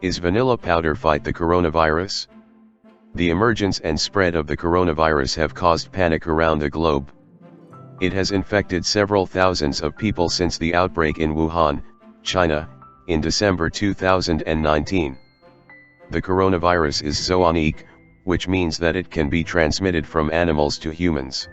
Is vanilla powder fight the coronavirus? The emergence and spread of the coronavirus have caused panic around the globe. It has infected several thousands of people since the outbreak in Wuhan, China, in December 2019. The coronavirus is zoonotic, which means that it can be transmitted from animals to humans.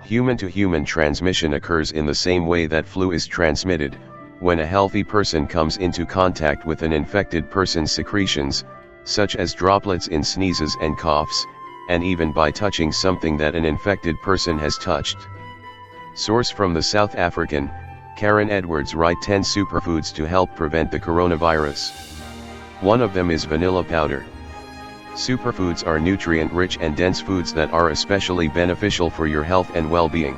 Human-to-human transmission occurs in the same way that flu is transmitted, when a healthy person comes into contact with an infected person's secretions, such as droplets in sneezes and coughs, and even by touching something that an infected person has touched. Source from the South African, Caryn Edwards write 10 superfoods to help prevent the coronavirus. One of them is vanilla powder. Superfoods are nutrient-rich and dense foods that are especially beneficial for your health and well-being.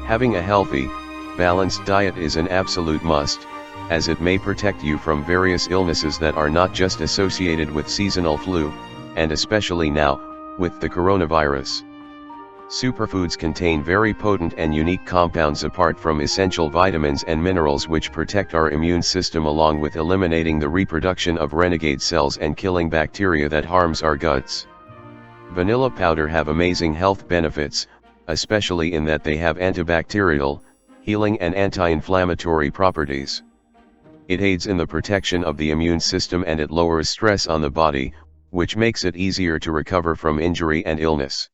Having a healthy, balanced diet is an absolute must, as it may protect you from various illnesses that are not just associated with seasonal flu, and especially now, with the coronavirus. Superfoods contain very potent and unique compounds apart from essential vitamins and minerals which protect our immune system along with eliminating the reproduction of renegade cells and killing bacteria that harms our guts. Vanilla powder have amazing health benefits, especially in that they have antibacterial, healing and anti-inflammatory properties. It aids in the protection of the immune system and it lowers stress on the body, which makes it easier to recover from injury and illness.